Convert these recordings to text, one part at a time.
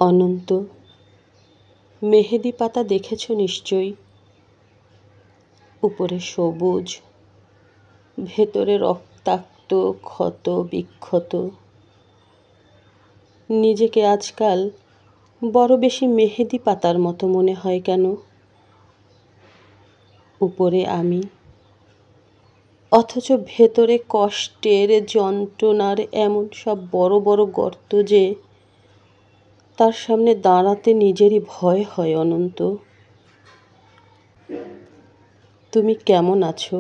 অনন্ত, মেহেদি পাতা দেখেছ নিশ্চয়ই। উপরে সবুজ, ভেতরে রক্তাক্ত, ক্ষত বিক্ষত। নিজেকে আজকাল বড় বেশি মেহেদি পাতার মতো মনে হয় কেন? উপরে আমি, অথচ ভেতরে কষ্টের, যন্ত্রণার এমন সব বড় বড় গর্ত যে তার সামনে দাঁড়াতে নিজেরই ভয় হয়। অনন্ত, তুমি কেমন আছো?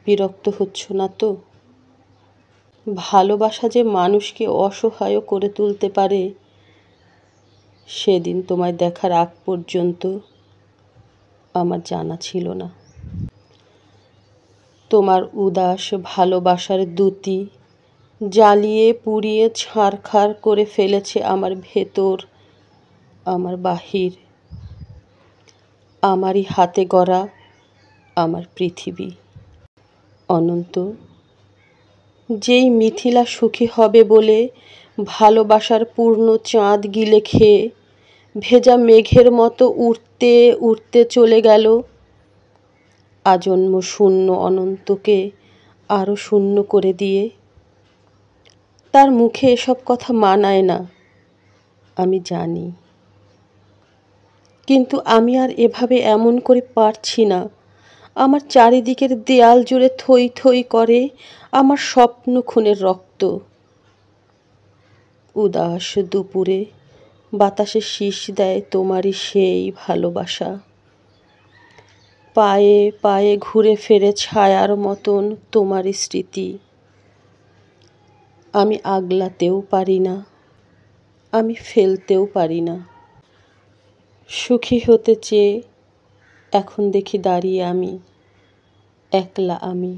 বিরক্ত হচ্ছ না তো? ভালোবাসা যে মানুষকে অসহায় করে তুলতে পারে, সেদিন তোমায় দেখার আগ পর্যন্ত আমার জানা ছিল না। তোমার উদাস ভালোবাসার দ্যুতি জ্বালিয়ে পুড়িয়ে ছারখার করে ফেলেছে আমার ভেতর, আমার বাহির, আমারই হাতে গড়া আমার পৃথিবী। অনন্ত, যেই মিথিলা সুখী হবে বলে ভালোবাসার পূর্ণ চাঁদ গিলে খেয়ে ভেজা মেঘের মতো উড়তে উড়তে চলে গেল, আজন্ম শূন্য অনন্তকে আরো শূন্য করে দিয়ে। তার মুখে এসব কথা মানায় না, আমি জানি, কিন্তু আমি আর এভাবে এমন করে পারছি না। আমার চারিদিকের দেয়াল জুড়ে থই থই করে আমার স্বপ্ন খুনের রক্ত। উদাস দুপুরে বাতাসে শিস দেয় তোমারই সেই ভালোবাসা। পায়ে পায়ে ঘুরে ফেরে ছায়ার মতন তোমারই স্মৃতি। আমি আগলাতেও পারি না, আমি ফেলতেও পারি না। সুখী হতে চেয়ে এখন দেখি দাঁড়িয়ে আমি, একলা আমি,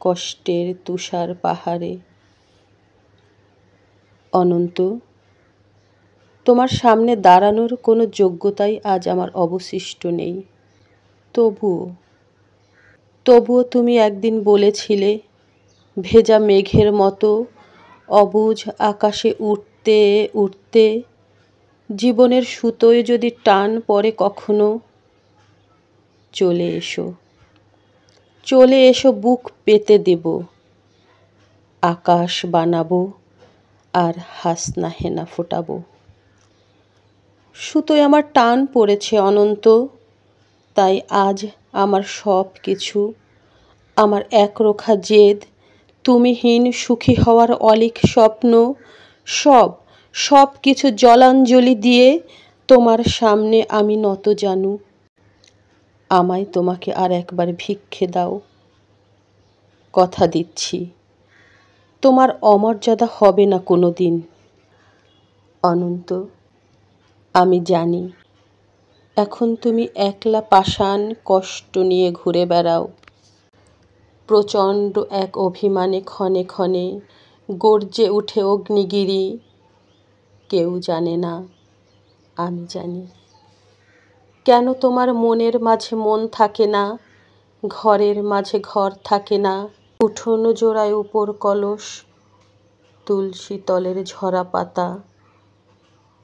কষ্টের তুষার পাহাড়ে। অনন্ত, তোমার সামনে দাঁড়ানোর কোনো যোগ্যতাই আজ আমার অবশিষ্ট নেই। তবুও তুমি একদিন বলেছিলে, ভেজা মেঘের মতো অবুঝ আকাশে উঠতে উঠতে জীবনের সুতোয় যদি টান পড়ে কখনো, চলে এসো, চলে এসো, বুক পেতে দেব, আকাশ বানাবো আর হাসনা হেনা ফোটাবো। সুতোয় আমার টান পড়েছে অনন্ত, তাই আজ আমার সব কিছু, আমার একরোখা জেদ, তুমিহীন সুখী হওয়ার অলীক স্বপ্ন, সব কিছু জলাঞ্জলি দিয়ে তোমার সামনে আমি নত জানু। আমায় তোমাকে আর একবার ভিক্ষে দাও। কথা দিচ্ছি, তোমার অমর্যাদা হবে না কোনো দিন। অনন্ত, আমি জানি এখন তুমি একলা পাষাণ কষ্ট নিয়ে ঘুরে বেড়াও। প্রচণ্ড এক অভিমানে ক্ষণে ক্ষণে গর্জে উঠে অগ্নিগিরি। কেউ জানে না, আমি জানি। কেন তোমার মনের মাঝে মন থাকে না, ঘরের মাঝে ঘর থাকে না, উঠোন জোড়ায় উপর কলস, তুলসী তলের ঝরা পাতা,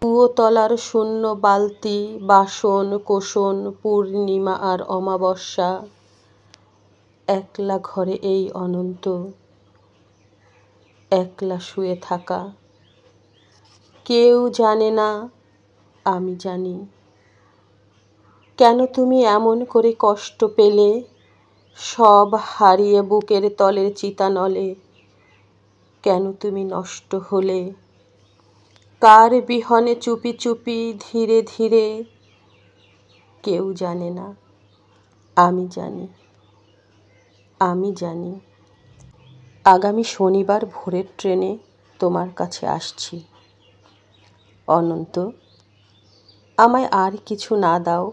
কুয়োতলার শূন্য বালতি, বাসন কোসন, পূর্ণিমা আর অমাবস্যা। একলা ঘরে এই অনন্ত, একলা শুয়ে থাকা। কেউ জানে না, আমি জানি। কেন তুমি এমন করে কষ্ট পেলে, সব হারিয়ে বুকের তলের চিতানলে? কেন তুমি নষ্ট হলে, কার বিহনে চুপি চুপি ধীরে ধীরে? কেউ জানে না, আমি জানি, আমি জানি। আগামী শনিবার ভোরের ট্রেনে তোমার কাছে আসছি। অনন্ত, আমায় আর কিছু না দাও,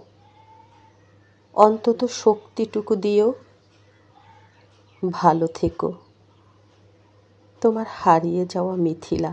অন্তত শক্তিটুকু দিও। ভালো থেকো, তোমার হারিয়ে যাওয়া মিথিলা।